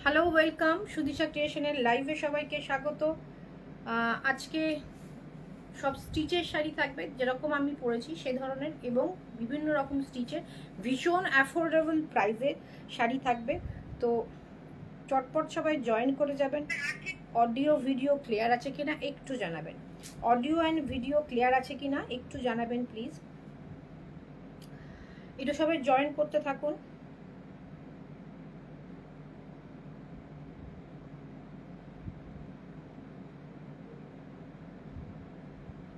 Hello, welcome সুদিশা ক্রিয়েশনের লাইভে সবাইকে স্বাগত। আজকে সব স্টিচের শাড়ি থাকবে, যেরকম আমি পরেছি সে ধরনের, এবং বিভিন্ন রকম স্টিচের ভীষণ অ্যাফোর্ডেবল প্রাইসের শাড়ি থাকবে। তো চটপট সবাই জয়েন করে যাবেন। অডিও ভিডিও ক্লিয়ার আছে কিনা একটু জানাবেন। অডিও অ্যান্ড ভিডিও ক্লিয়ার আছে কিনা একটু জানাবেন প্লিজ। এটা সবাই জয়েন করতে থাকুন।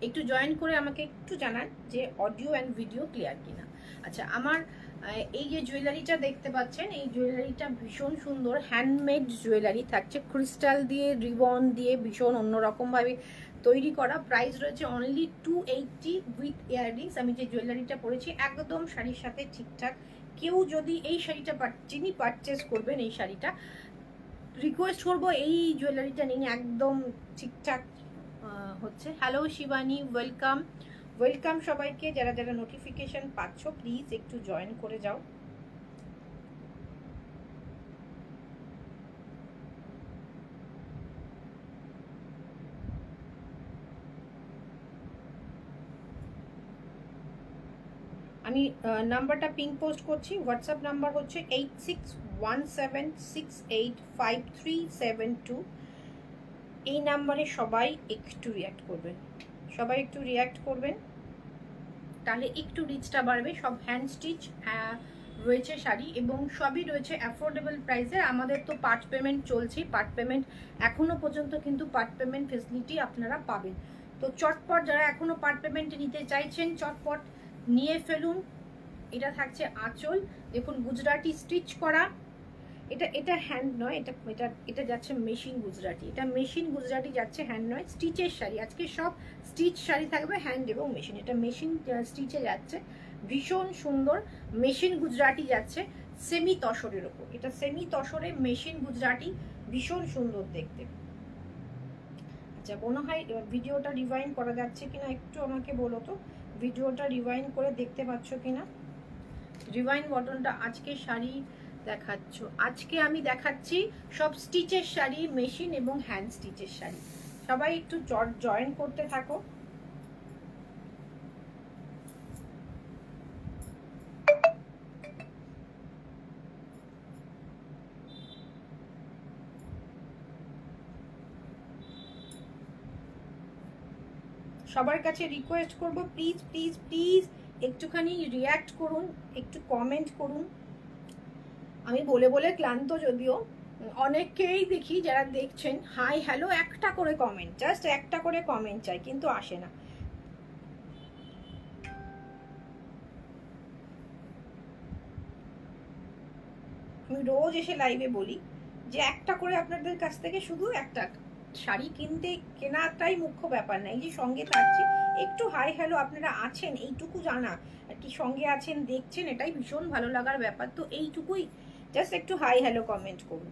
একটু জয়েন করে আমাকে একটু জানান যে অডিও অ্যান্ড ভিডিও ক্লিয়ার কিনা। আচ্ছা, আমার এই যে জুয়েলারিটা দেখতে পাচ্ছেন, এই জুয়েলারিটা ভীষণ সুন্দর হ্যান্ডমেড জুয়েলারি থাকছে, ক্রিস্টাল দিয়ে রিবন দিয়ে ভীষণ অন্যরকমভাবে তৈরি করা। প্রাইস রয়েছে অনলি 280 উইথ ইয়াররিংস। আমি যে জুয়েলারিটা পরেছি একদম শাড়ির সাথে ঠিকঠাক। কেউ যদি এই শাড়িটা যিনি পারচেস করবেন এই শাড়িটা, রিকোয়েস্ট করবো এই জুয়েলারিটা নিন, একদম ঠিকঠাক হচ্ছে। হ্যালো শিবানী, ওয়েলকাম ওয়েলকাম সবাইকে। যারা যারা নোটিফিকেশন পাচ্ছ প্লিজ একটু জয়েন করে যাও। আমি নাম্বারটা পিন পোস্ট করছি। হোয়াটসঅ্যাপ নাম্বার হচ্ছে 8617685372। এই নাম্বারে সবাই একটু রিয়াক্ট করবেন, সবাই একটু রিয়াক্ট করবেন, তাহলে একটু রিচটা বাড়বে। সব হ্যান্ড স্টিচ রয়েছে শাড়ি এবং সবই রয়েছে অ্যাফোর্ডেবল প্রাইসে। আমাদের তো পার্ট পেমেন্ট চলছে, পার্ট পেমেন্ট এখনো পর্যন্ত কিন্তু পার্ট পেমেন্ট ফেসিলিটি আপনারা পাবেন। তো চটপট যারা এখনো পার্ট পেমেন্ট নিতে চাইছেন চটপট নিয়ে ফেলুন। এটা থাকছে আঁচল, দেখুন গুজরাটি স্টিচ করা। এটা হ্যান্ড নয়, এটা যাচ্ছে মেশিন গুজরাটি। এটা মেশিন গুজরাটি যাচ্ছে, হ্যান্ড নয়। স্টিচের শাড়ি আজকে সব স্টিচ শাড়ি থাকবে, হ্যান্ড এবং মেশিন। এটা মেশিন স্টিচে যাচ্ছে, ভীষণ সুন্দর। মেশিন গুজরাটি যাচ্ছে সেমি তসরের ওপর। এটা সেমি তসরে মেশিন গুজরাটি, ভীষণ সুন্দর দেখতে। আচ্ছা, মনে হয় ভিডিওটা রিভাইন্ড করা যাচ্ছে কিনা একটু আমাকে বলো তো। ভিডিওটা রিভাইন্ড করে দেখতে পাচ্ছ কিনা? রিভাইন্ড বটনটা। আজকে শাড়ি দেখাচ্ছ, আজকে আমি দেখাচ্ছি সব স্টিচের শাড়ি, মেশিন এবং হ্যান্ড স্টিচের শাড়ি। সবাই একটু জয়েন করতে থাকো। সবার কাছে রিকোয়েস্ট করব, প্লিজ প্লিজ প্লিজ একটুখানি রিয়াক্ট করুন, একটু কমেন্ট করুন। আমি বলে বলে ক্লান্ত, যদিও অনেকেই দেখি যারা দেখছেন হাই হ্যালো একটা করে কমেন্ট, জাস্ট একটা করে কমেন্ট চাই, কিন্তু আসে না। আমি রোজ এসে লাইভে বলি যে একটা করে আপনাদের কাছ থেকে শুধু একটা শাড়ি কেনাটাই মুখ্য ব্যাপার না, এই যে সঙ্গে থাকছি একটু হাই হ্যালো আপনারা আছেন এইটুকু জানা আর কি, সঙ্গে আছেন দেখছেন, এটাই ভীষণ ভালো লাগার ব্যাপার। তো এইটুকুই, জাস্ট একটু হাই হ্যালো কমেন্ট করুন।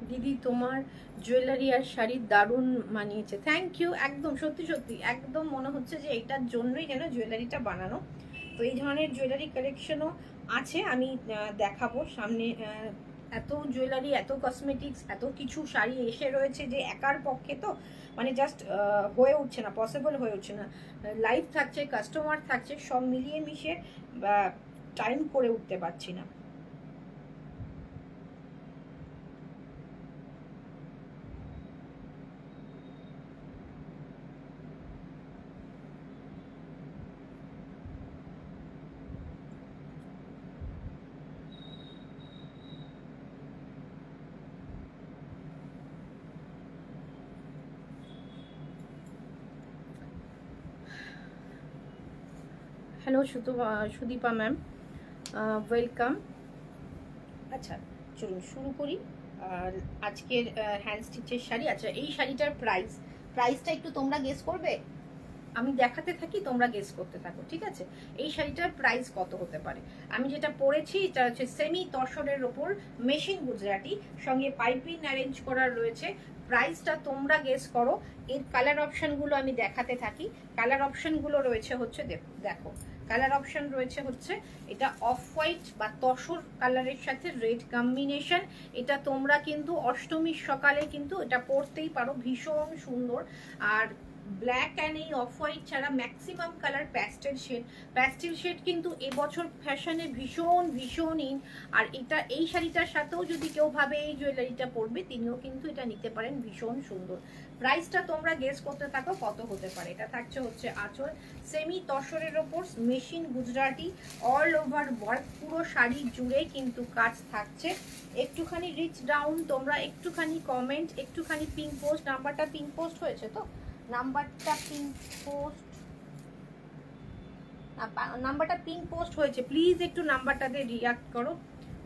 দিদি তোমার জুয়েলারি আর শাড়ি দারুণ মানিয়েছে, থ্যাংক ইউ। একদম সত্যি সত্যি, একদম মনে হচ্ছে যে এইটার জন্যই যেন জুয়েলারিটা বানানো। তো এই ধরনের জুয়েলারি কালেকশনও আছে, আমি দেখাবো সামনে। এত জুয়েলারি, এত কসমেটিক্স, এত কিছু শাড়ি এসে রয়েছে যে একার পক্ষে তো মানে জাস্ট হয়ে উঠছে না, পসিবল হয়ে উঠছে না। লাইভ থাকছে, কাস্টমার থাকছে, সব মিলিয়ে মিশে টাইম করে উঠতে পারছি না। Hello Sudipa ma'am, welcome. আচ্ছা চলুন শুরু করি। আর আজকের হ্যান্ড স্টিচের শাড়ি। আচ্ছা, এই শাড়িটার প্রাইসটা একটু তোমরা গেস করবে। আমি দেখাতে থাকি, তোমরা গেস করতে থাকো, ঠিক আছে? এই শাড়িটার প্রাইস কত হতে পারে? আমি যেটা পরেছি এটা হচ্ছে সেমি তসরের ওপর মেশিন গুজরাটি, সঙ্গে পাইপিং অ্যারেঞ্জ করা রয়েছে। প্রাইসটা তোমরা গেস করো। এর কালার অপশনগুলো আমি দেখাতে থাকি। কালার অপশনগুলো রয়েছে হচ্ছে, দেখো কালার অপশন রয়েছে হচ্ছে এটা অফ হোয়াইট বা তসর কালারের সাথে রেড কম্বিনেশন। এটা তোমরা কিন্তু অষ্টমীর সকালে কিন্তু এটা পরতেই পারো, ভীষণ সুন্দর। আর ব্ল্যাক অ্যান্ড এই অফ হোয়াইট ছাড়া maximum colour pastel shade. Pastel shade কিন্তু এবছর ফ্যাশনে ভীষণ ভীষণ ইন। আর এটা এই শাড়িটার সাথেও যদি কেউ ভাবে এই জুয়েলারিটা পরবে, তিনিও কিন্তু এটা নিতে পারেন, ভীষণ সুন্দর। প্রাইসটা তোমরা গেস করতে থাকো কত হতে পারে। এটা থাকছে হচ্ছে আঁচল, সেমি তসরের ওপর machine Gujarati, all over work, পুরো শাড়ি জুড়ে কিন্তু কাজ থাকছে। একটুখানি রিচ ডাউন, তোমরা একটুখানি কমেন্ট, একটুখানি পিঙ্ক পোস্ট, নাম্বারটা পিঙ্ক পোস্ট হয়েছে তো? নাম্বারটা পিঙ্ক পোস্ট হয়েছে, প্লিজ একটু নাম্বারটাতে রিঅ্যাক্ট করো।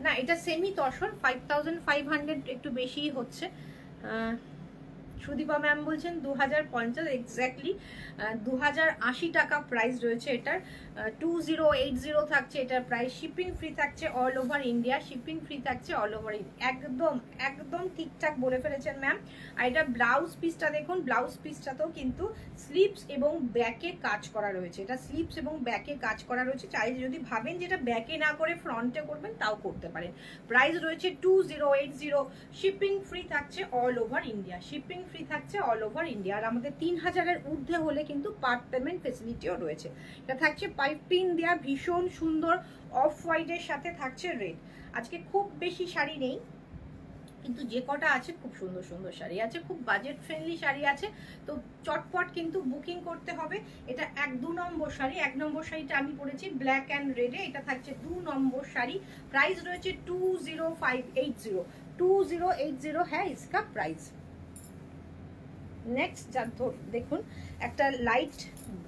না, এটা সেমি তসর, 5500 একটু বেশিই হচ্ছে। সুদীপা ম্যাম বলছেন 2050, এক্স্যাক্টলি 2080 টাকা প্রাইস রয়েছে এটার। 2080 থাকছে এটার প্রাইস। শিপিং ফ্রি থাকছে all over India, shipping free থাকছে অল ওভার ইন্ডিয়া। একদম একদম ঠিকঠাক বলে ফেলেছেন ম্যাম। আর এটা ব্লাউজ পিসটা দেখুন, ব্লাউজ পিসটাতেও কিন্তু স্লিপস এবং ব্যাকে কাজ করা রয়েছে। এটা স্লিপস এবং ব্যাকে কাজ করা রয়েছে। চাইলে যদি ভাবেন যেটা ব্যাকে না করে ফ্রন্টে করবেন তাও করতে পারেন। প্রাইস রয়েছে 2080, শিপিং ফ্রি থাকছে all over India, shipping free থাকছে অল ওভার ইন্ডিয়া। আর আমাদের 3000-এর ঊর্ধ্বে হলে কিন্তু পার্ট পেমেন্ট ফেসিলিটিও রয়েছে। এটা থাকছে পাইপিং দেওয়া, ভীষণ সুন্দর অফ হোয়াইটের সাথে থাকছে রেড। আজকে খুব বেশি শাড়ি নেই, কিন্তু যে কটা আছে খুব সুন্দর সুন্দর শাড়ি আছে, খুব বাজেট ফ্রেন্ডলি শাড়ি আছে। তো চটপট কিন্তু বুকিং করতে হবে। এটা 1-2 নম্বর শাড়ি। 1 নম্বর শাড়িটা আমি পরেছি ব্ল্যাক অ্যান্ড রেডে, এটা থাকছে 2 নম্বর শাড়ি। প্রাইস রয়েছে 20580, 2080 হ্যাঁ ইসকা প্রাইস। নেক্সট দেখুন একটা লাইট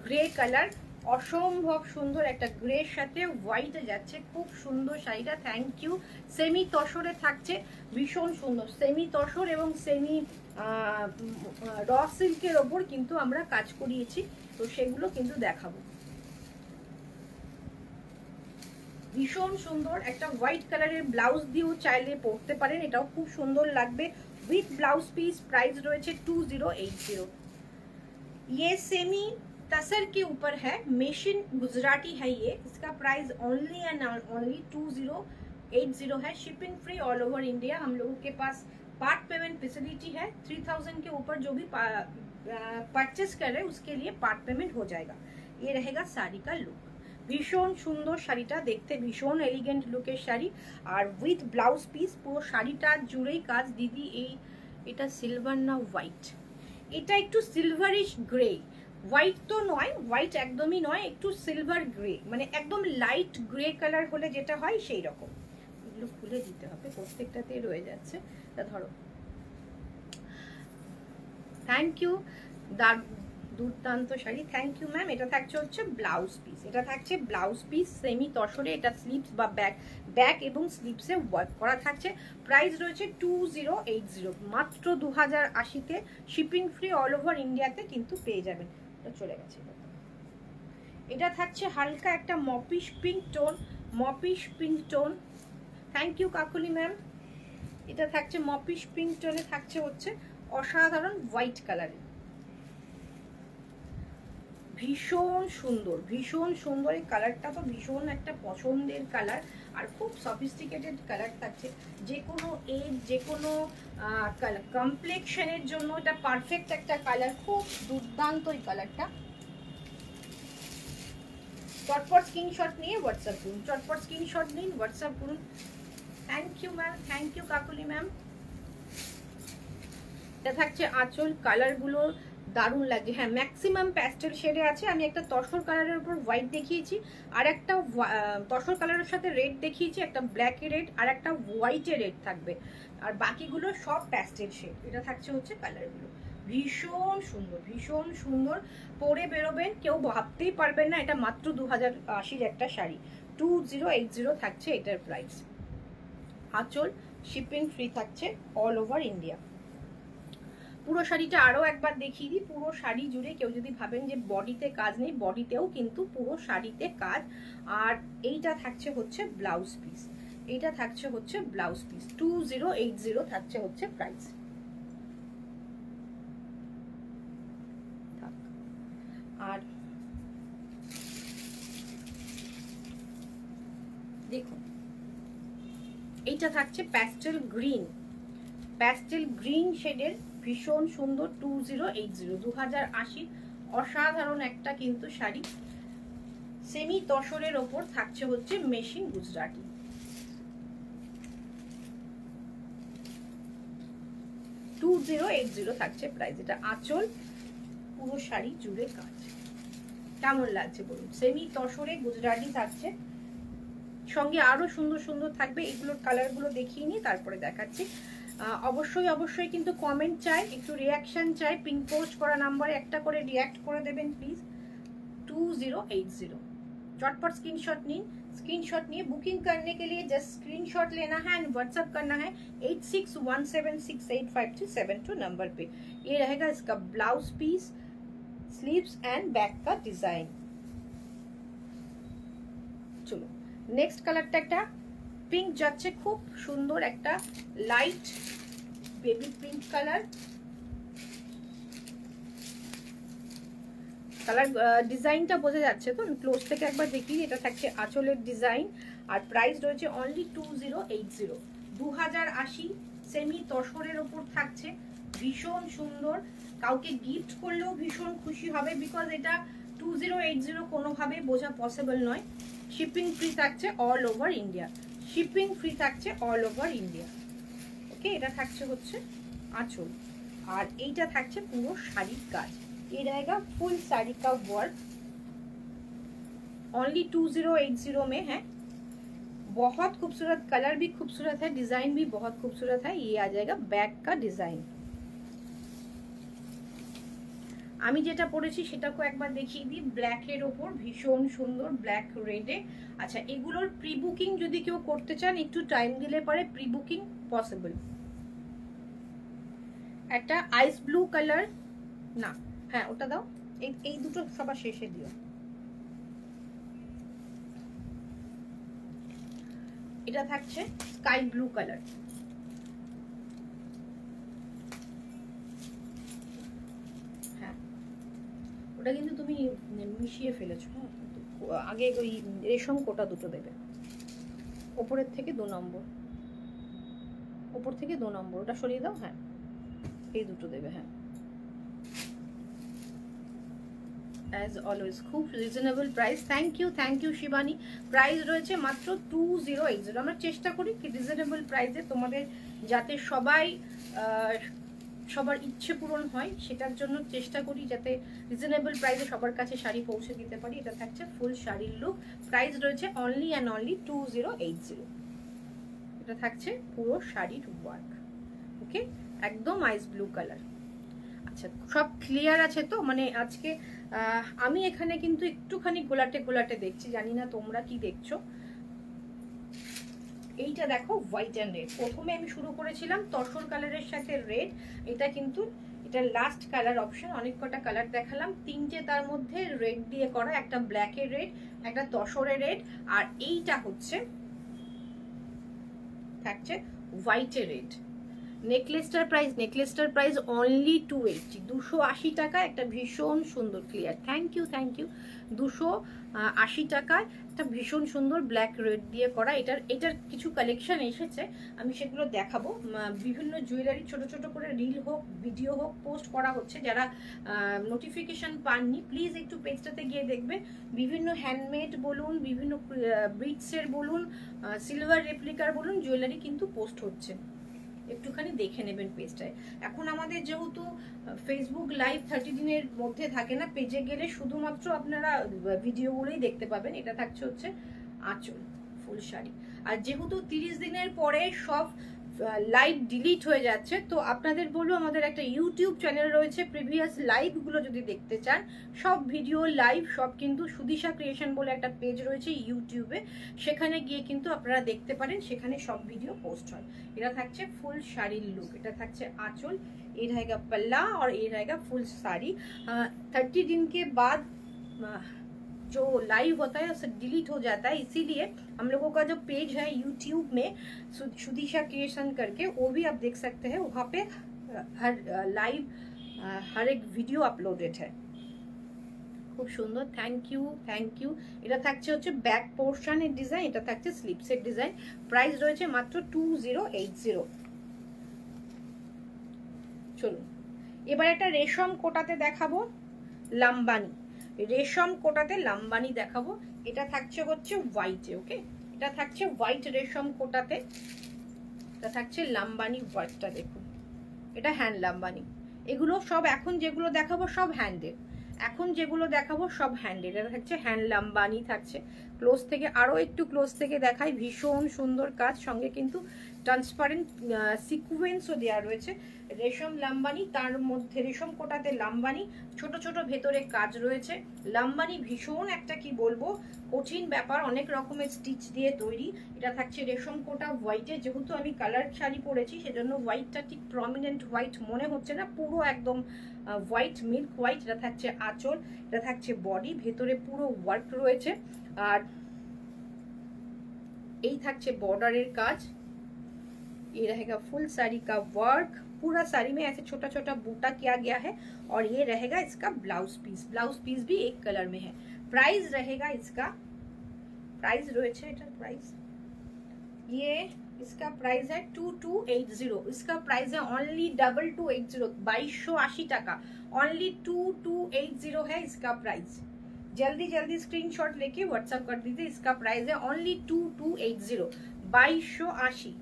গ্রে কালার, অসম্ভব সুন্দর একটা গ্রের সাথে হোয়াইটে যাচ্ছে, খুব সুন্দর শাড়িটা। Thank you. সেমি তসরে থাকছে, ভীষণ সুন্দর সেমি তসর এবং সেমি র সিল্কের ওপর কিন্তু আমরা কাজ করিয়েছি, তো সেগুলো কিন্তু দেখাবো। ভীষণ সুন্দর একটা হোয়াইট কালারের ব্লাউজ দিয়েও চাইলে পরতে পারেন, এটাও খুব সুন্দর লাগবে উইথ ব্লাউজ পিস। প্রাইস রয়েছে 2080। ये सेमी तसर के ऊपर है, मेशिन गुजराती है ये। इसका प्राइस ओनली एंड ओनली 2080 है। Shipping free all over India. हम लोगों के पास पार्ट पेमेंट फैसिलिटी है। 3000 के ऊपर जो भी परचेस कर रहे हैं उसके लिए पार्ट पेमेंट हो जाएगा। ये रहेगा साड़ी का लुक। ভীষণ সুন্দর শাড়িটা দেখতে, ভীষণ এলিগেন্ট লুকের শাড়ি আর উইথ ব্লাউজ পিস। পুরো শাড়িটা জুড়েই কাজ। দিদি এটা সিলভার না হোয়াইট? এটা একটু সিলভারিশ গ্রে, হোয়াইট তো নয়, হোয়াইট একদমই নয়, একটু সিলভার গ্রে, মানে একদম লাইট গ্রে কালার হলে যেটা হয় সেই রকম। এগুলো খুলে দিতে হবে, প্রত্যেকটাতে রয়ে যাচ্ছে। তা ধরো, থ্যাংক ইউ, দুর্দান্ত শাড়ি, থ্যাংক ইউ ম্যাম। এটা থাকছে হচ্ছে ব্লাউজ পিস, এটা থাকছে ব্লাউজ পিস সেমি তসরে। এটা স্লিপস বা ব্যাক এবং স্লিপসে ওয়ার্ক করা থাকছে। প্রাইস রয়েছে 2080, মাত্র 2080-তে। শিপিং ফ্রি অল ওভার ইন্ডিয়াতে কিন্তু পেয়ে যাবেন। এটা চলে গেছে। এটা থাকছে হালকা একটা মপিশ পিঙ্ক টোন, মপিশ pink tone. Thank you Kakuli ma'am. এটা থাকছে মপিশ পিঙ্ক টোনে, থাকছে হচ্ছে অসাধারণ হোয়াইট কালারের, ভীষণ সুন্দর, ভীষণ সুন্দর। এই কালারটা তো ভীষণ একটা পছন্দের কালার আর খুব সফিস্টিকেটেড কালার থাকছে। যে কোনো এজ, যে কোনো কমপ্লেক্সনের জন্য এটা পারফেক্ট একটা কালার, খুব দুর্দান্ত এই কালারটা। চটপট স্ক্রিনশট নিয়ে হোয়াটসঅ্যাপ করুন, চটপট স্ক্রিনশট নিন, হোয়াটসঅ্যাপ করুন। Thank you ma'am, thank you Kakuli ma'am. এটা থাকছে আঁচল, কালারগুলো দারুণ লাগে। হ্যাঁ, ম্যাক্সিমাম প্যাস্টেল শেডে আছে। আমি একটা তসর কালারের উপর হোয়াইট দেখিয়েছি, আর একটা তসর কালারের সাথে রেড দেখিয়েছি, একটা ব্ল্যাকে রেড আর একটা হোয়াইটে রেড থাকবে, আর বাকিগুলো সব প্যাস্টেল শেড। এটা থাকছে হচ্ছে কালারগুলো, ভীষণ সুন্দর, ভীষণ সুন্দর। পরে বেরোবেন, কেউ ভাবতেই পারবেন না এটা মাত্র 2080-র একটা শাড়ি। 2080 থাকছে এটার প্রাইস। আঁচল শিপিং ফ্রি থাকছে অল ওভার ইন্ডিয়া। পুরো শাড়িটা আরো একবার দেখিয়ে দিই। পুরো শাড়ি জুড়ে কেউ যদি ভাবেন যে বডিতে কাজ নেই, বডিতেও কিন্তু পুরো শাড়িতে কাজ। আর এইটা থাকছে হচ্ছে ব্লাউজ পিস, এইটা থাকছে হচ্ছে ব্লাউজ পিস। 2080 থাকছে হচ্ছে প্রাইস। আর দেখুন এইটা থাকছে প্যাস্টেল গ্রিন, প্যাস্টেল গ্রিন শেডের ভীষণ সুন্দর 2080, 2080 অসাধারণ একটা কিন্তু শাড়ি। সেমি তসরের ওপর থাকছে হচ্ছে মেশিন গুজরাটি। $2080 থাকছে প্রাইস। এটা আঁচল, পুরো শাড়ি জুড়ে কাজ। কেমন লাগছে বলুন? সেমি তসরে গুজরাটি থাকছে, সঙ্গে আরো সুন্দর সুন্দর থাকবে। এগুলোর কালারগুলো দেখিয়ে নিয়ে তারপরে দেখাচ্ছি। অবশ্যই অবশ্যই কিন্তু কমেন্ট চাই, একটু রিয়াকশন চাই। পিন পোস্ট করা নাম্বারে একটা করে রিয়াক্ট করে দেবেন প্লিজ। 2080 चटपट स्क्रीनशॉट निन। स्क्रीनशॉट निए बुकिंग करने के लिए जस्ट स्क्रीनशॉट लेना है एंड व्हाट्सएप करना है 8617685372 नंबर पे। ये रहेगा इसका blouse piece, sleeves and back का डिजाइन। चलो नेक्स्ट कलरটা একটা পিঙ্ক যাচ্ছে, খুব সুন্দর একটা light baby pink colour. Colour ডিজাইনটা বোঝা যাচ্ছে তো? ক্লোজ থেকে একবার দেখি। এটা থাকছে আঁচলের ডিজাইন আর প্রাইস রয়েছে অনলি 2080, 2080 সেমি তসরের ওপর থাকছে। ভীষণ সুন্দর, কাউকে গিফট করলেও ভীষণ খুশি হবে, বিকজ এটা 2080 কোনোভাবে বোঝা পসিবল নয়। শিপিং ফ্রি থাকছে all over India, shipping free থাকছে অল ওভার ইন্ডিয়া। ওকে, এটা থাকছে হচ্ছে আঁচল আর এইটা থাকছে পুরো শাড়ির কাজ। ये रहेगा फुल साड़ी का वर्क, ओनली 2080 में है। बहुत खूबसूरत, कलर भी खूबसूरत है, डिजाइन भी बहुत खूबसूरत है। ये आ जाएगा बैक का डिजाइन। আমি যেটা পরেছি সেটাকে একবার দেখিয়ে দিই। ব্ল্যাকের ওপর ভীষণ সুন্দর ব্ল্যাক রেডে। আচ্ছা, এগুলোর প্রি বুকিং যদি কেউ করতে চান একটু টাইম দিলে পরে প্রি বুকিং পসিবল। একটা আইস ব্লু কালার, না হ্যাঁ ওটা দাও, এই দুটো সবার শেষে দিও। এটা থাকছে স্কাই ব্লু কালার। হ্যাঁ ওটা কিন্তু তুমি মিশিয়ে ফেলেছো। হ্যাঁ আগে ওই রেশম কোটা দুটো দেবে, ওপরের থেকে 2 নম্বর, ওপর থেকে 2 নম্বর ওটা সরিয়ে দাও। হ্যাঁ এই দুটো দেবে। হ্যাঁ as always খুব reasonable price. Thank you Shivani. Price রয়েছে মাত্র 2080। আমরা চেষ্টা করি কি রিজনেবল প্রাইসে তোমাদের যাতে সবার ইচ্ছে পূরণ হয়, সেটার জন্য চেষ্টা করি যাতে রিজনেবল প্রাইসে সবার কাছে শাড়ি পৌঁছে দিতে পারি। এটা থাকছে ফুল শাড়ির লুক। প্রাইস রয়েছে অনলি অ্যান্ড অনলি 2080। এটা থাকছে পুরো শাড়ির ওয়ার্ক। ওকে, একদম আইস ব্লু কালার। আচ্ছা সব ক্লিয়ার আছে তো? মানে আজকে আমি এখানে কিন্তু একটুখানি গোলাটে গোলাটে দেখছি, জানি না তোমরা কি দেখছো। এইটা দেখো হোয়াইট অ্যান্ড রেড। প্রথমে আমি শুরু করেছিলাম তসর কালারের সাথে রেড, এটা কিন্তু এটা লাস্ট কালার অপশন। অনেক কটা কালার দেখালাম, 3টে তার মধ্যে রেড দিয়ে করা, একটা ব্ল্যাকের রেড, একটা তসরের রেড, আর এইটা হচ্ছে থাকছে হোয়াইটের রেড। নেকলেসটার প্রাইস অনলি 280, 280 টাকা। একটা ভীষণ সুন্দর ক্লিয়ার, থ্যাংক ইউ 280 টাকায় একটা ভীষণ সুন্দর ব্ল্যাক রেড দিয়ে করা। এটার কিছু কালেকশন এসেছে, আমি সেগুলো দেখাবো। বিভিন্ন জুয়েলারি ছোট ছোট করে রিল হোক ভিডিও হোক পোস্ট করা হচ্ছে। যারা নোটিফিকেশন পাননি প্লিজ একটু পেজটাতে গিয়ে দেখবে। বিভিন্ন হ্যান্ডমেড বলুন, বিভিন্ন ব্রিডসের বলুন, সিলভার রেপ্লিকার বলুন, জুয়েলারি কিন্তু পোস্ট হচ্ছে, একটুখানি দেখে নেবেন পেজটায়। এখন আমাদের যেহেতু ফেসবুক লাইভ 30 দিনের মধ্যে থাকে না, পেজে গেলে শুধুমাত্র আপনারা ভিডিওগুলোই দেখতে পাবেন। এটা থাকছে হচ্ছে আঁচল ফুল শাড়ি। আর যেহেতু 30 দিনের পরে সব লাইভ ডিলিট হয়ে যাচ্ছে। তো আপনাদের বলবো আমাদের একটা ইউটিউব চ্যানেল রয়েছে, প্রিভিয়াস লাইভগুলো যদি দেখতে চান সব ভিডিও লাইভ সব কিন্তু সুদিশা ক্রিয়েশন বলে একটা পেজ রয়েছে ইউটিউবে, সেখানে গিয়ে কিন্তু আপনারা দেখতে পারেন, সেখানে সব ভিডিও পোস্ট হয়। এটা থাকছে ফুল শাড়ির লুক, এটা থাকছে आंचल, ये रहेगा पल्ला और ये रहेगा फुल साड़ी। 30 दिन के बाद जो लाइव होता है उसे डिलीट हो जाता है, इसीलिए हम लोगों का जो पेज है यूट्यूब में सुदिशा क्रिएशन करके, वो भी आप देख सकते हैं, वहाँ पे हर लाइव हर एक वीडियो अपलोडेड है। খুব সুন্দর, থ্যাংক ইউ। এটা থাকছে হচ্ছে ব্যাক পোর্শনের ডিজাইন, এটা থাকছে স্লিপসের ডিজাইন। প্রাইস রয়েছে মাত্র 2080। চলুন এবার একটা রেশম কোটাতে দেখাবো লাম্বানি, রেশম কোটাতে লাম্বানি দেখাবো। এটা থাকছে হচ্ছে হোয়াইটে, ওকে, এটা থাকছে হোয়াইট রেশম কোটাতে, এটা থাকছে লাম্বানি ওয়ার্কটা দেখুন, এটা হ্যান্ড লাম্বানি। এগুলো সব এখন যেগুলো দেখাবো সব হ্যান্ডের, এখন যেগুলো দেখাবো সব হ্যান্ডের। এটা থাকছে হ্যান্ড লাম্বানি থাকছে। ক্লোজ থেকে আরো একটু ক্লোজ থেকে দেখাই, ভীষণ সুন্দর কাজ, সঙ্গে কিন্তু ট্রান্সপারেন্ট সিকুয়েন্সও দেওয়া রয়েছে। রেশম লাম্বানি, তার মধ্যে রেশম কোটাতে লাম্বানি, ছোট ছোট ভেতরে কাজ রয়েছে। লাম্বানি ভীষণ একটা কি বলবো কঠিন ব্যাপার, অনেক রকমের স্টিচ দিয়ে তৈরি। এটা থাকছে রেশম কোটা হোয়াইটে, যেহেতু আমি কালার শাড়ি পরেছি সেজন্য হোয়াইটটা ঠিক প্রমিনেন্ট হোয়াইট মনে হচ্ছে না, পুরো একদম হোয়াইট, মিল্ক হোয়াইট। এটা থাকছে আঁচল, এটা থাকছে বডি, ভেতরে পুরো ওয়ার্ক রয়েছে। আর এই থাকছে বর্ডারের কাজ। ये रहेगा फुल साड़ी का वर्क, पूरा साड़ी में ऐसे छोटा छोटा बूटा किया गया है। और ये रहेगा इसका ब्लाउज पीस, ब्लाउज पीस भी एक कलर में है। प्राइस रहेगा इसका, प्राइस রয়েছে এটার प्राइस, ये इसका प्राइस है 2280। इसका प्राइस है ओनली 2280, 2280 টাকা, ओनली 2280 है इसका प्राइस। जल्दी जल्दी स्क्रीनशॉट लेके व्हाट्सएप कर दीजिए, इसका प्राइस है only 2280, 2280।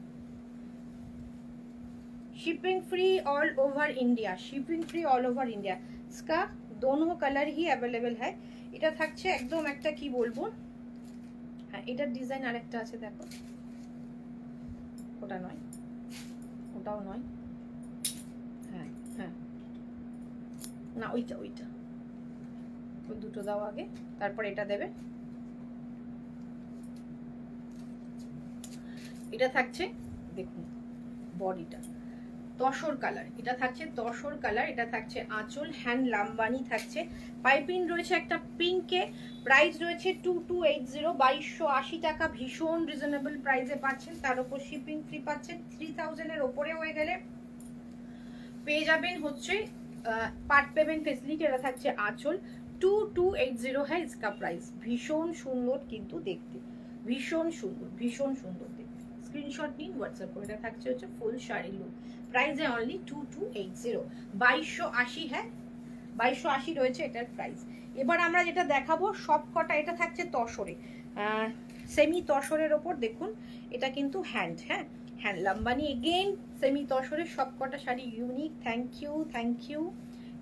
Shipping free all over India, shipping free all over India. इसका दोनों कलर ही अवेलेबल है। এটা থাকছে একদম একটা কি বলবো, হ্যাঁ এটার ডিজাইন আরেকটা আছে দেখো, ওটা নয়, ওটাও নয়, হ্যাঁ হ্যাঁ না ওইটা ওইটা, ওই দুটো দাও আগে, তারপর এটা দেবে। এটা থাকছে দেখুন বডিটা তসর কালার, এটা থাকছে তসর কালার, এটা থাকছে আঁচল, হ্যান্ড লাম্বানি থাকছে, পাইপিং রয়েছে একটা পিঙ্কে। প্রাইস রয়েছে 2280, 2280 টাকা, ভীষণ রিজনেবল প্রাইসে পাচ্ছেন। তার উপর শিপিং ফ্রি পাচ্ছেন। 3000 এর উপরে হয়ে গেলে পেয়ে যাবেন হচ্ছে পার্ট পেমেন্ট ফেসিলিটি। এটা থাকছে আঁচল, 2280 है इसका प्राइस। ভীষণ সুন্দর কিন্তু দেখতে, ভীষণ সুন্দর, ভীষণ সুন্দর দেখতে। স্ক্রিনশট নিন, হোয়াটসঅ্যাপ করে। এটা থাকছে হচ্ছে ফুল শাড়ি লুক, প্রাইস है ओनली 2280, 2280 है, 2280 রয়েছে এটার প্রাইস। এবার আমরা যেটা দেখাবো সব কটা, এটা থাকছে তসরে, সেমি তসরের ওপর দেখুন, এটা কিন্তু হ্যান্ড, হ্যাঁ হ্যান্ড লাম্বানি এগেইন সেমি তসরের সব কটা শাড়ি ইউনিক। Thank you.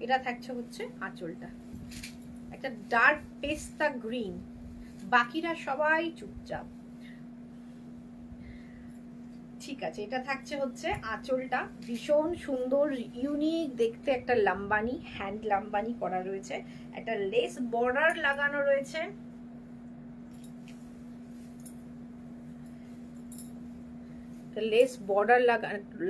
এটা থাকছে হচ্ছে আঁচলটা, একটা ডার্ক পেস্তা গ্রিন, বাকিরা সবাই চুপচাপ, ঠিক আছে। এটা থাকছে হচ্ছে আঁচলটা, ভীষণ সুন্দর ইউনিক দেখতে, একটা লাম্বানি, হ্যান্ড লাম্বানি করা রয়েছে, একটা লেস বর্ডার লাগানো রয়েছে। লেস বর্ডার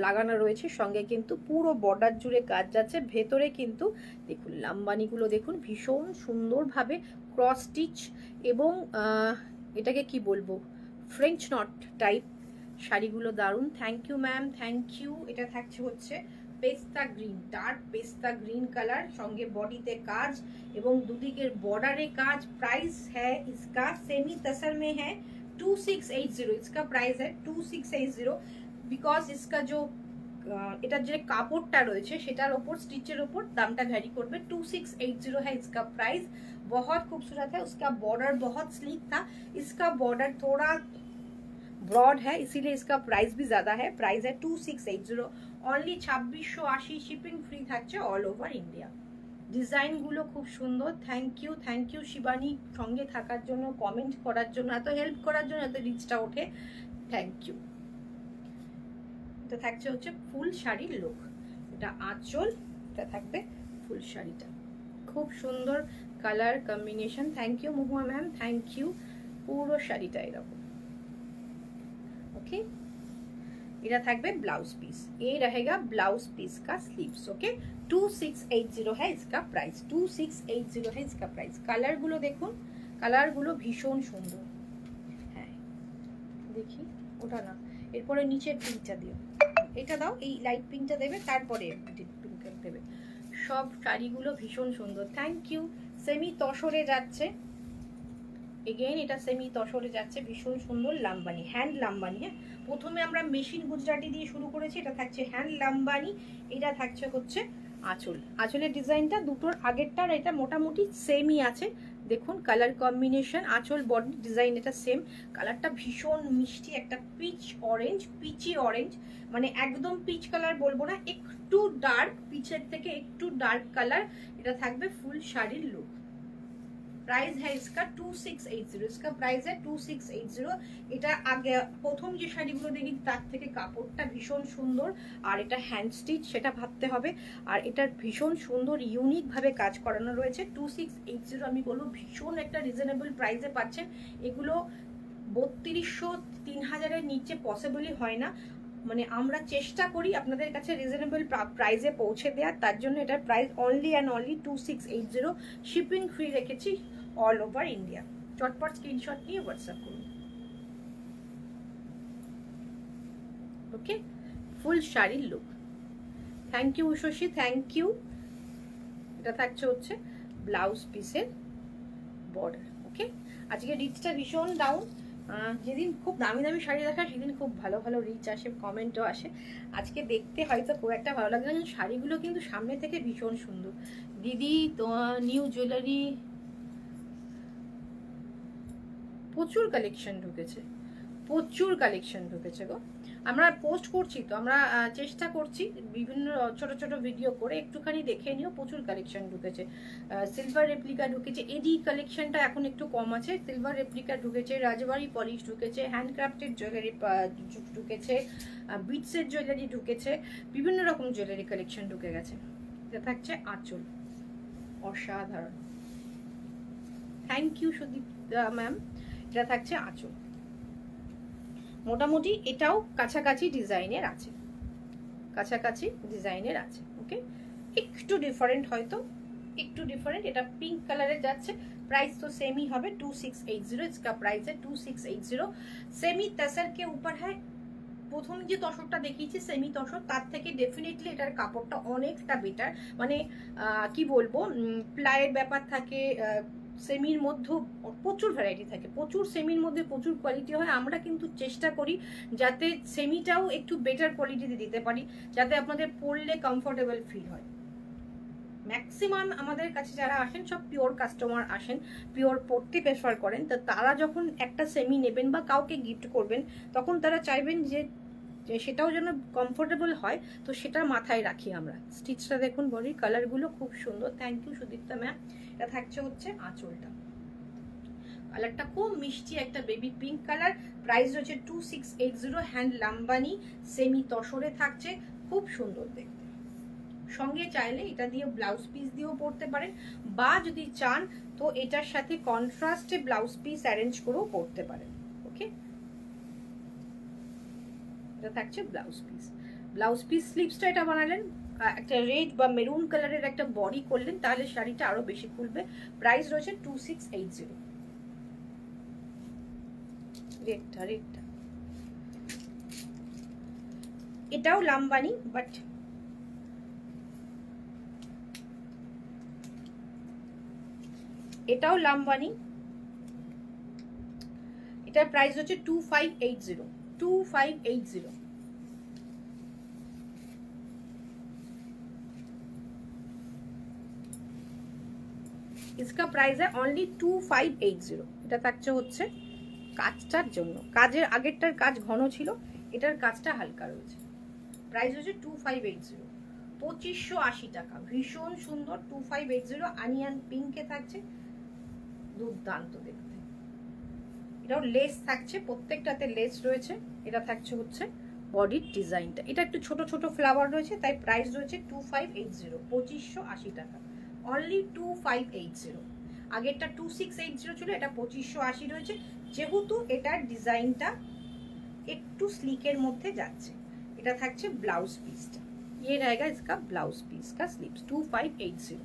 লাগানো রয়েছে, সঙ্গে কিন্তু পুরো বর্ডার জুড়ে কাজ যাচ্ছে। ভেতরে কিন্তু দেখুন লাম্বানিগুলো দেখুন, ভীষণ সুন্দরভাবে ক্রস স্টিচ এবং এটাকে কি বলবো ফ্রেঞ্চ নট টাইপ শাড়িগুলো দারুণ। Thank you ma'am, thank you. এটা থাকছে হচ্ছে pista green, dark pista green colour, সঙ্গে বডিতে কাজ এবং দুদিকের বর্ডারে কাজ। प्राइस है इसका सेमी तसर में है 2680, इसका प्राइस है 2680 बिकॉज इसका जो এটার যে কাপড়টা রয়েছে সেটার উপর স্টিচের উপর দামটা ভ্যারি করবে। 2680 है इसका प्राइस, बहुत खूबसूरत है। उसका बॉर्डर बहुत स्लीक था, इसका बॉर्डर थोड़ा ब्रॉड है इसीलिए इसका प्राइस भी ज्यादा है। प्राइस है 2680, ओनली 2680, शिपिंग फ्री থাকছে অল ওভার ইন্ডিয়া। ডিজাইনগুলো খুব সুন্দর। থ্যাংক ইউ শিবানী, সঙ্গে থাকার জন্য, কমেন্ট করার জন্য, এত হেল্প করার জন্য, এত রিচটা ওঠে, থ্যাংক ইউ। এটা থাকছে হচ্ছে ফুল শাড়ির লুক, এটা আঁচল, এটা থাকবে ফুল শাড়িটা। খুব সুন্দর colour combination. Thank you Mahua ma'am, thank you. পুরো শাড়িটা এরকম, ओके। इधर থাকবে ब्लाउज पीस, ये रहेगा ब्लाउज पीस का स्लीव्स, ओके। 2680 है इसका प्राइस, 2680 है इसका प्राइस। कलर गुलो देखুন, कलर गुलो भीषण सुंदर। হ্যাঁ দেখি ওটা না, এরপরে নিচের পিঙ্কটা দিও, এটা দাও, এই লাইট পিঙ্কটা দেবে, তারপরে পিঙ্কটা দেবে। সব শাড়িগুলো ভীষণ সুন্দর। Thank you. সেমি তসরে যাচ্ছে, এগেইন এটা সেমি তসরে যাচ্ছে, ভীষণ সুন্দর লাম্বানি, হ্যান্ড লাম্বানি। হ্যাঁ, প্রথমে আমরা মেশিন গুজরাটি দিয়ে শুরু করেছি, এটা থাকছে হ্যান্ড লাম্বানি, এটা থাকছে হচ্ছে আঁচল। আঁচলের ডিজাইনটা দুটোর আগেরটার এটা মোটামুটি সেমই আছে। দেখুন কালার কম্বিনেশন, আঁচল বডি ডিজাইন এটা সেম। কালারটা ভীষণ মিষ্টি, একটা পিচ অরেঞ্জ, পিচি অরেঞ্জ, মানে একদম পিচ কালার বলবো না, একটু ডার্ক, পিচের থেকে একটু ডার্ক কালার। এটা থাকবে ফুল শাড়ির লুক। प्राइस है इसका 2680, इसका प्राइस है 2680। এটা আগে প্রথম যে শাড়িগুলো দেখি তার থেকে কাপড়টা ভীষণ সুন্দর, আর এটা হ্যান্ড স্টিচ, সেটা ভাবতে হবে। আর এটার ভীষণ সুন্দর ইউনিক ভাবে কাজ করানো রয়েছে। 2680 আমি বলবো ভীষণ একটা রিজনেবল প্রাইসে পাচ্ছেন। এগুলো 3200 3000-এর নিচে পসিবলই হয় না, মানে আমরা চেষ্টা করি আপনাদের কাছে রিজনেবল প্রাইসে পৌঁছে দেওয়ার, তার জন্য এটার price only and only 2680। Shipping free রেখেছি অল ওভার ইন্ডিয়া। চটপট স্ক্রিনশট নিয়ে হোয়াটসঅ্যাপ করুন, ওকে। ফুল শাড়ির look. Thank you Ushasi, thank you. এটা থাকছে হচ্ছে ব্লাউজ পিসের বর্ডার, ওকে। আজকে রিচটা ভীষণ ডাউন, যেদিন খুব দামি দামি শাড়ি দেখায় সেদিন খুব ভালো ভালো রিচ আসে, কমেন্টও আসে। আজকে দেখতে হয়তো খুব একটা ভালো লাগে না, শাড়িগুলো কিন্তু সামনে থেকে ভীষণ সুন্দর। দিদি তোমার নিউ জুয়েলারি প্রচুর কালেকশন ঢুকেছে, প্রচুর কালেকশন ঢুকেছে গো। আমরা পোস্ট করছি তো, আমরা চেষ্টা করছি বিভিন্ন ছোট ছোট ভিডিও করে, একটুখানি দেখে নিও। প্রচুর কালেকশন ঢুকেছে, সিলভার রেপ্লিকা ঢুকেছে, এডি কালেকশনটা এখন একটু কম আছে। সিলভার রেপ্লিকা ঢুকেছে, রাজবাড়ি পলিশ ঢুকেছে, হ্যান্ডক্রাফটেড জুয়েলারি ঢুকেছে, বিটসের জুয়েলারি ঢুকেছে, বিভিন্ন রকম জুয়েলারি কালেকশন ঢুকে গেছে। এটা থাকছে আঁচল, অসাধারণ। Thank you Sudip ma'am. এটা থাকছে আঁচল, মোটামুটি এটাও কাছাকাছি ডিজাইনের আছে, কাছাকাছি ডিজাইনের আছে, ওকে। একটু ডিফারেন্ট, হয়তো একটু ডিফারেন্ট। এটা পিঙ্ক কালারে যাচ্ছে, प्राइस तो सेम ही হবে 2680। इसका प्राइस है 2680। सेमी तसर के ऊपर है। প্রথম যে তসরটা দেখিয়েছি সেমি তসর, তার থেকে ডেফিনেটলি এটার কাপড়টা অনেকটা বেটার, মানে কি বলবো, প্লাইয়ের ব্যাপার থাকে, সেমির মধ্যে প্রচুর ভ্যারাইটি থাকে, প্রচুর সেমির মধ্যে প্রচুর কোয়ালিটি হয়। আমরা কিন্তু চেষ্টা করি যাতে সেমিটাও একটু বেটার কোয়ালিটিতে দিতে পারি, যাতে আপনাদের পরলে কমফোর্টেবল ফিল হয়। ম্যাক্সিমাম আমাদের কাছে যারা আসেন সব পিওর কাস্টমার আসেন, পিওর পড়তে প্রেফার করেন। তো তারা যখন একটা সেমি নেবেন বা কাউকে গিফট করবেন, তখন তারা চাইবেন যে সেটাও যেন কমফোর্টেবল হয়, তো সেটা মাথায় রাখি আমরা। স্টিচটা দেখুন, বডির কালারগুলো খুব সুন্দর। Thank you Sudipta ma'am. এটা থাকছে হচ্ছে আঁচলটা, কালারটা খুব মিষ্টি, একটা বেবি পিঙ্ক কালার। প্রাইস রয়েছে 2680। হ্যান্ড লাম্বানি, সেমি তসরে থাকছে, খুব সুন্দর দেখতে। সঙ্গে চাইলে এটা দিয়ে ব্লাউজ পিস দিয়েও পরতে পারেন, বা যদি চান তো এটার সাথে কন্ট্রাস্টে ব্লাউজ পিস অ্যারেঞ্জ করেও পরতে পারেন, ওকে। এটা থাকছে ব্লাউজ পিস। ব্লাউজ পিস স্লিভসটা এটা বানালেন, একটা রেড বা মেরুন কালারের একটা বডি করলেন, তাহলে শাড়িটা আরো বেশি খুলবে। প্রাইস রয়েছে 2680। রেডটা রেডটা এটাও লাম্বানি, বাট এটাও লাম্বানি। এটার প্রাইস হচ্ছে 2580। 2580। इसका प्राइस है ओनली 2580। এটা থাকছে হচ্ছে কাজটার জন্য, কাজের আগেরটার কাজ ঘন ছিল, এটার কাজটা হালকা রয়েছে। প্রাইস হচ্ছে 2580, 2580 টাকা। ভীষণ সুন্দর 2580। আনিয়ান পিঙ্কে থাকছে, দুর্দান্ত দেখতে। এটাও লেস থাকছে, প্রত্যেকটাতে লেস রয়েছে। এটা থাকছে হচ্ছে বডির ডিজাইনটা। এটা একটু ছোট ছোট ফ্লাওয়ার রয়েছে, তাই প্রাইস রয়েছে 2580, 2580 টাকা, অনলি 2580। আগেরটা 2680 ছিল, এটা 2580 রয়েছে। যেহেতু এটার ডিজাইনটা একটু স্লিকের মধ্যে যাচ্ছে। এটা থাকছে ব্লাউজ পিসটা, ये रहेगा इसका ब्लाउज पीस का स्लीव्स, 2580।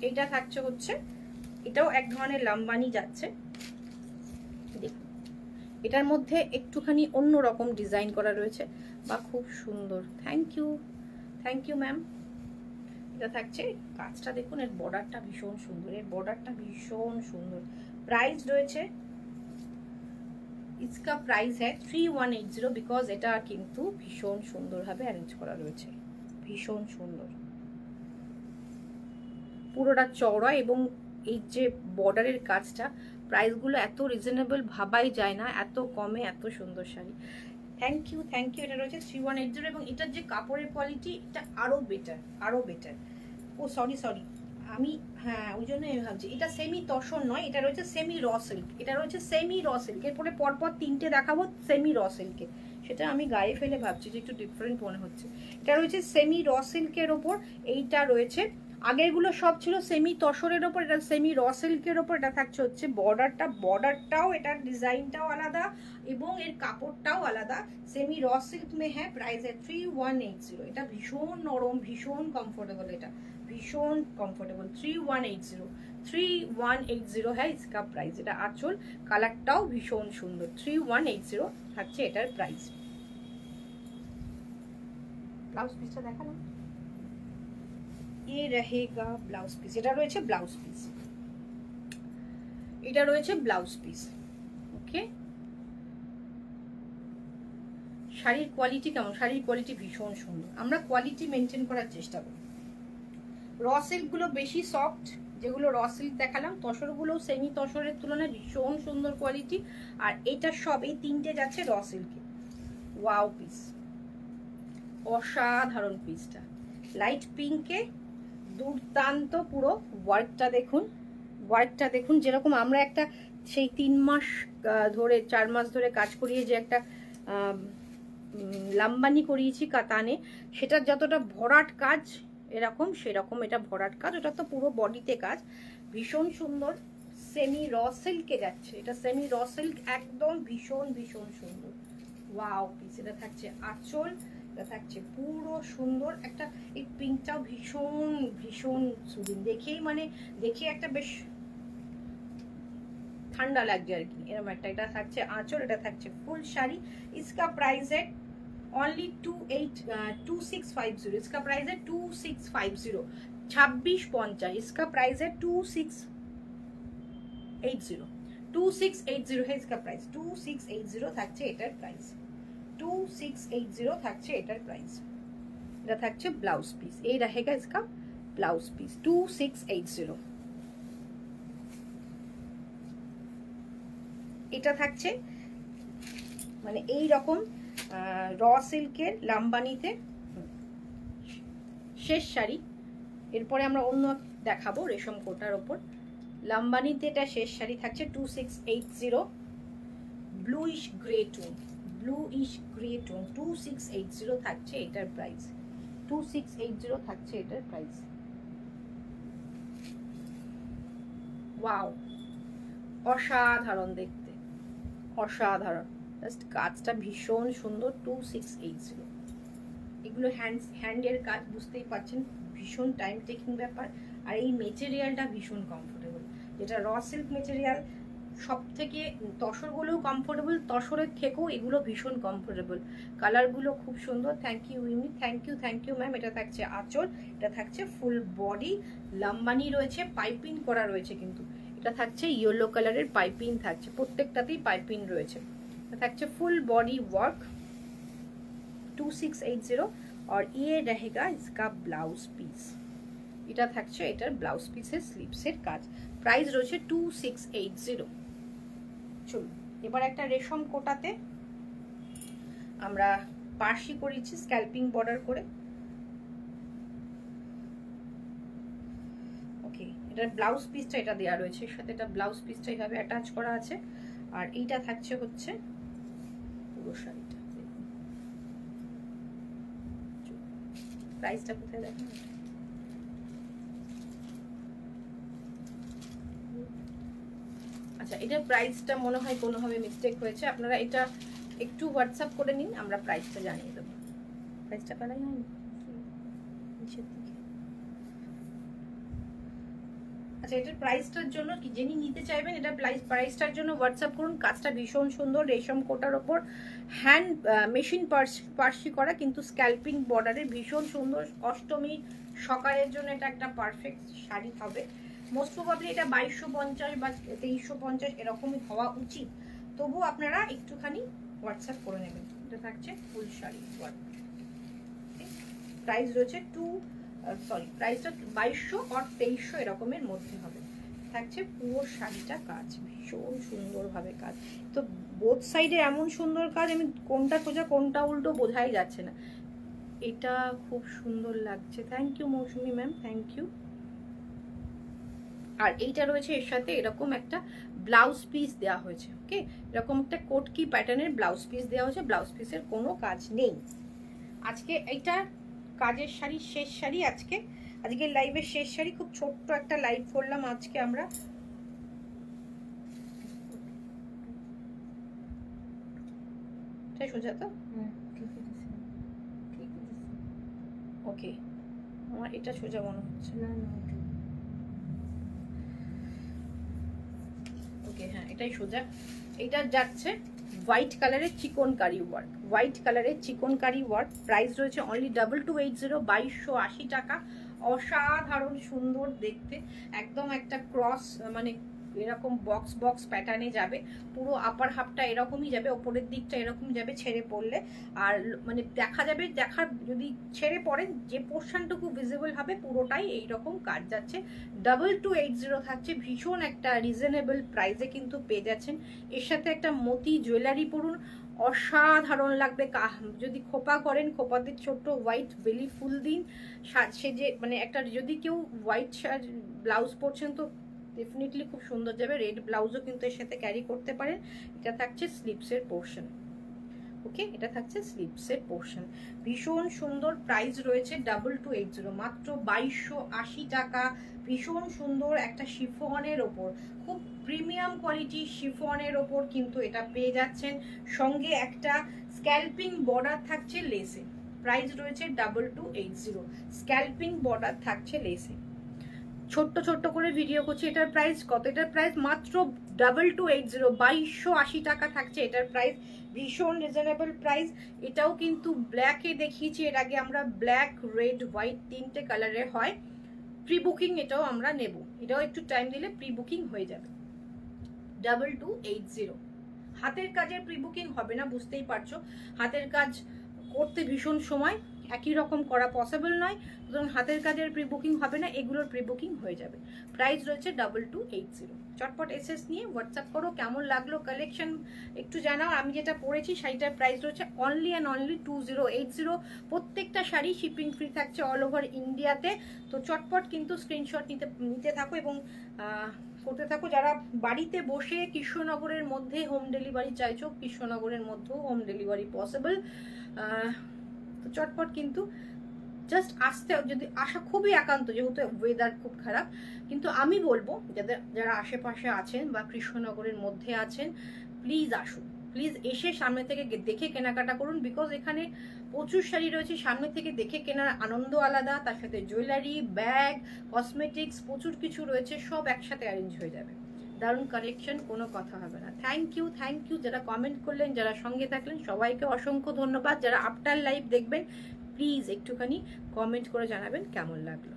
এটা থাকছে হচ্ছে, এটাও এক ধরনের লাম্বানি যাচ্ছে। দেখুন এটার মধ্যে একটুখানি অন্য রকম ডিজাইন করা রয়েছে, বা খুব সুন্দর। Thank you ma'am. এটা থাকছে, কাজটা দেখুন, এর বর্ডারটা ভীষণ সুন্দর, এর বর্ডারটা ভীষণ সুন্দর। প্রাইস রয়েছে, इसका प्राइस है 3180, बिकॉज এটা কিন্তু ভীষণ সুন্দরভাবে অ্যারেঞ্জ করা রয়েছে, ভীষণ সুন্দর। পুরোটা চওড়া এবং এই যে বর্ডারের কাজটা, প্রাইসগুলো এত রিজনেবল ভাবাই যায় না, এত কমে এত সুন্দর শাড়ি। Thank you. এটা রয়েছে 3180, এবং এটার যে কাপড়ের কোয়ালিটি, এটা আরো বেটার। ও সরি আমি, হ্যাঁ ওই জন্য আমি ভাবছি এটা সেমি তসর নয়, এটা রয়েছে সেমি র সিল্ক। এটা রয়েছে সেমি র সিল্ক, এরপরে পরপর তিনটে দেখাবো সেমি র সিল্কে, সেটা আমি গায়ে ফেলে ভাবছি যে একটু ডিফারেন্ট মনে হচ্ছে। এটা রয়েছে সেমি র সিল্কের ওপর, এইটা রয়েছে, আগেরগুলো সব ছিল সেমি তসরের ওপর, এটা সেমি র সিল্কের ওপর। এটা থাকছে হচ্ছে বর্ডারটাও এটার ডিজাইনটাও আলাদা এবং এর কাপড়টাও আলাদা। সেমি র সিল্ক মে হ্যাঁ, প্রাইস है 3180। এটা ভীষণ নরম, ভীষণ কমফোর্টেবল, এটা ভীষণ কমফোর্টেবল। 3180 হ্যাঁ इसका প্রাইস। এটা আঁচল, কালারটাও ভীষণ সুন্দর। 3180 থাকছে এটার প্রাইস। ব্লাউজ পিসটা দেখালাম, ये रहेगा ব্লাউজ পিস। এটা রয়েছে ব্লাউজ পিস, এটা রয়েছে ব্লাউজ পিস। ওকে, শাড়ির কোয়ালিটি কেমন? শাড়ির কোয়ালিটি ভীষণ সুন্দর। আমরা কোয়ালিটি মেনটেন করার চেষ্টা করি। র সিল্কগুলো বেশি সফট, যেগুলো র সিল্ক দেখালাম, তসরগুলো সেমি তসরের তুলনায় ভীষণ সুন্দর কোয়ালিটি। আর এটা সব, এই তিনটে যাচ্ছে র সিল্কে। ওয়াও পিস, অসাধারণ পিসটা, লাইট পিঙ্কে দুর্দান্ত। পুরো ওয়ার্কটা দেখুন, যেরকম আমরা একটা সেই 3 মাস ধরে 4 মাস ধরে কাজ করিয়ে যে একটা লাম্বানি করিয়েছি কাতানে, সেটার যতটা ভরাট কাজ সেরকম এটা ভরাট কাজ। ওটা তো পুরো বডিতে কাজ, ভীষণ সুন্দর। সেমি র সিল্কে যাচ্ছে, এটা সেমি র সিল্ক, একদম ভীষণ সুন্দর। Wow piece. এটা থাকছে আঁচল, এটা থাকছে পুরো সুন্দর একটা, এই পিঙ্কটাও ভীষণ সুদিন, দেখেই মানে দেখে একটা বেশ ঠান্ডা লাগছে আর কি, এরকম একটা। এটা থাকছে আঁচল, এটা থাকছে ফুল শাড়ি। इसका प्राइस है only 2650। इसका प्राइस है 2650, 2650। इसका प्राइस है 2680 है इसका प्राइस। 2680 থাকছে এটার প্রাইস, 2680 থাকছে এটার প্রাইস। এটা থাকছে ব্লাউজ পিস, এই रहेगा इसका ব্লাউজ পিস 2680। এটা থাকছে মানে এই রকম র সিল্কের লাম্বানিতে শেষ শাড়ি। এরপরে আমরা অন্য দেখাবো রেশম কোটার ওপর লাম্বানিতে, এটা শেষ শাড়ি থাকছে 2680। ব্লুইশ গ্রে টোন 2680 থাকছে এটার প্রাইস, 2680 থাকছে এটার প্রাইস। ওয়াও, অসাধারণ দেখতে, অসাধারণ। জাস্ট কাজটা ভীষণ সুন্দর। 2680। এগুলো হ্যান্ডের কাজ, বুঝতেই পারছেন, ভীষণ টাইম টেকিং ব্যাপার। আর এই মেটেরিয়ালটা ভীষণ কমফোর্টেবল, যেটা র সিল্ক মেটেরিয়াল সব থেকে, তসরগুলোও কমফোর্টেবল, তসরের থেকেও এগুলো ভীষণ কমফোর্টেবল। কালারগুলো খুব সুন্দর। থ্যাংক ইউ ইউনি, থ্যাংক ইউ ম্যাম। এটা থাকছে আঁচল, এটা থাকছে ফুল বডি, লাম্বানি রয়েছে, পাইপিং করা রয়েছে, কিন্তু এটা থাকছে ইয়েলো কালারের পাইপিং থাকছে, প্রত্যেকটাতেই পাইপিং রয়েছে। এটা থাকছে ফুল বডি ওয়ার্ক 2680। और ये रहेगा इसका ब्लाउज पीस। এটা থাকছে এটার ব্লাউজ পিসের স্লিভসের কাজ। প্রাইস রয়েছে 2680। চলুন এবার একটা রেশম কোটাতে আমরা পার্সি করেছি স্ক্যাল্পিং বর্ডার করে। ওকে, এটার ব্লাউজ পিসটা এটা দেওয়া রয়েছে, এর সাথে এটা ব্লাউজ পিসটা এইভাবে অ্যাটাচ করা আছে। আর এইটা থাকছে হচ্ছে পুরো শাড়িটা। প্রাইসটা কোথায় দেখেন? আচ্ছা, এটার প্রাইসটা মনে হয় কোনোভাবে মিস্টেক হয়েছে, আপনারা এটা একটু হোয়াটসঅ্যাপ করে নিন, আমরা প্রাইসটা জানিয়ে দেবো। প্রাইসটা পালাই হয়নি নিচের দিকে। আচ্ছা, এটার প্রাইসটার জন্য কি যিনি নিতে চাইবেন এটা প্রাইসটার জন্য হোয়াটসঅ্যাপ করুন। কাজটা ভীষণ সুন্দর, রেশম কোটার ওপর হ্যান্ড মেশিন পার্সি করা, কিন্তু স্ক্যাল্পিং বর্ডারে ভীষণ সুন্দর। অষ্টমী সকালের জন্য এটা একটা পারফেক্ট শাড়ি হবে। মোস্ট প্রবাবলি এটা 2250 বা 2350 এরকমই হওয়া উচিত, তবু আপনারা একটুখানি হোয়াটসঅ্যাপ করে নেবেন। এটা থাকছে ফুল শাড়ি ওয়ার্ক। প্রাইস রয়েছে প্রাইসটা 2200 আর 2300 এরকমের মধ্যে হবে। থাকছে পুরো শাড়িটা কাজ, ভীষণ সুন্দরভাবে কাজ। তো বোথ সাইডে এমন সুন্দর কাজ, আমি কোনটা সোজা কোনটা উল্টো বোঝাই যাচ্ছে না। এটা খুব সুন্দর লাগছে। Thank you Mousumi ma'am, thank you. আর এইটা রয়েছে এর সাথে এরকম একটা ব্লাউজ পিস দেওয়া হয়েছে। ওকে, এরকম একটা কোটকি প্যাটার্নের ব্লাউজ পিস দেওয়া হয়েছে, ব্লাউজ পিসের কোনো কাজ নেই। আজকে এইটা কাজের শাড়ি, শেষ শাড়ি আজকে লাইভের শেষ শাড়ি। খুব ছোট্ট একটা লাইভ করলাম আজকে আমরা। সোজা তো ওকে, আমার এটা সোজা মনে হচ্ছে না। ওকে, হ্যাঁ এটাই সোজা। এটা যাচ্ছে হোয়াইট কালারের চিকনকারি ওয়ার্ক, হোয়াইট কালারের চিকনকারি ওয়ার্ক। প্রাইস রয়েছে অনলি 2280, 2280 টাকা। অসাধারণ সুন্দর দেখতে, একদম একটা ক্রস মানে এরকম বক্স প্যাটার্নে যাবে। পুরো আপার হাফটা এরকমই যাবে, ওপরের দিকটা এরকম যাবে ছেড়ে পড়লে। আর মানে দেখা যাবে, যদি ছেড়ে পড়েন যে পোর্শনটুকু ভিজিবল হবে পুরোটাই এইরকম কাজ যাচ্ছে। 2280 থাকছে, ভীষণ একটা রিজনেবল প্রাইসে কিন্তু পেয়ে যাচ্ছেন। এর সাথে একটা মতি জুয়েলারি পরুন, অসাধারণ লাগবে। যদি খোপা করেন, খোপাতে ছোট্ট হোয়াইট বেলি ফুল দিন, সেজে মানে একটা, যদি কেউ হোয়াইট ব্লাউজ পরছেন তো ডেফিনেটলি খুব সুন্দর যাবে। রেড ব্লাউজও কিন্তু এর সাথে ক্যারি করতে পারেন। এটা থাকছে স্লিপসের পোর্শন। ওকে, এটা থাকছে স্লিপসের পোর্শন, ভীষণ সুন্দর। প্রাইস রয়েছে 2280, মাত্র 2280 টাকা। ভীষণ সুন্দর একটা শিফনের ওপর, খুব প্রিমিয়াম কোয়ালিটি শিফনের ওপর কিন্তু এটা পেয়ে যাচ্ছেন। সঙ্গে একটা স্ক্যাল্পিং বর্ডার থাকছে লেসে। প্রাইস রয়েছে 2280, স্ক্যাল্পিং বর্ডার থাকছে লেসে। ছোট্ট করে ভিডিও করছি। এটার প্রাইস কত? এটার প্রাইস মাত্র 2280, 2280 টাকা থাকছে এটার প্রাইস। ভীষণ রিজনেবল প্রাইস। এটাও কিন্তু ব্ল্যাকে দেখিয়েছি এর আগে আমরা, ব্ল্যাক, রেড, হোয়াইট তিনটে কালারে হয়। প্রি বুকিং এটাও আমরা নেব, এটাও একটু টাইম দিলে প্রি বুকিং হয়ে যাবে। 2280। হাতের কাজের প্রি বুকিং হবে না, বুঝতেই পারছো। হাতের কাজ করতে ভীষণ সময়, একই রকম করা পসিবল নয়, সুতরাং হাতের কাজের প্রি বুকিং হবে না, এগুলোর প্রি বুকিং হয়ে যাবে। প্রাইস রয়েছে 2280। চটপট এসএস নিয়ে হোয়াটসঅ্যাপ করো, কেমন লাগলো কালেকশন একটু জানাও। আমি যেটা পরেছি শাড়িটার প্রাইস রয়েছে অনলি অ্যান্ড অনলি 2080। প্রত্যেকটা শাড়ি শিপিং ফ্রি থাকছে অল ওভার ইন্ডিয়াতে। তো চটপট কিন্তু স্ক্রিনশট নিতে থাকো এবং করতে থাকো। যারা বাড়িতে বসে কৃষ্ণনগরের মধ্যে হোম ডেলিভারি চাইছো, কৃষ্ণনগরের মধ্যেও হোম ডেলিভারি পসিবল। তো চটপট কিন্তু জাস্ট আসতে, যদি আসা খুবই একান্ত, যেহেতু ওয়েদার খুব খারাপ, কিন্তু আমি বলবো যারা আশেপাশে আছেন বা কৃষ্ণনগরের মধ্যে আছেন, প্লিজ আসুন, প্লিজ এসে সামনে থেকে দেখে কেনাকাটা করুন। বিকজ এখানে প্রচুর শাড়ি রয়েছে, সামনে থেকে দেখে কেনার আনন্দ আলাদা। তার সাথে জুয়েলারি, ব্যাগ, কসমেটিক্স প্রচুর কিছু রয়েছে, সব একসাথে অ্যারেঞ্জ হয়ে যাবে। দারুণ কালেকশন, কোনো কথা হবে না। থ্যাংক ইউ যারা কমেন্ট করলেন, যারা সঙ্গে থাকলেন, সবাইকে অসংখ্য ধন্যবাদ। যারা আফটার লাইভ দেখবেন প্লিজ একটুখানি কমেন্ট করে জানাবেন কেমন লাগলো।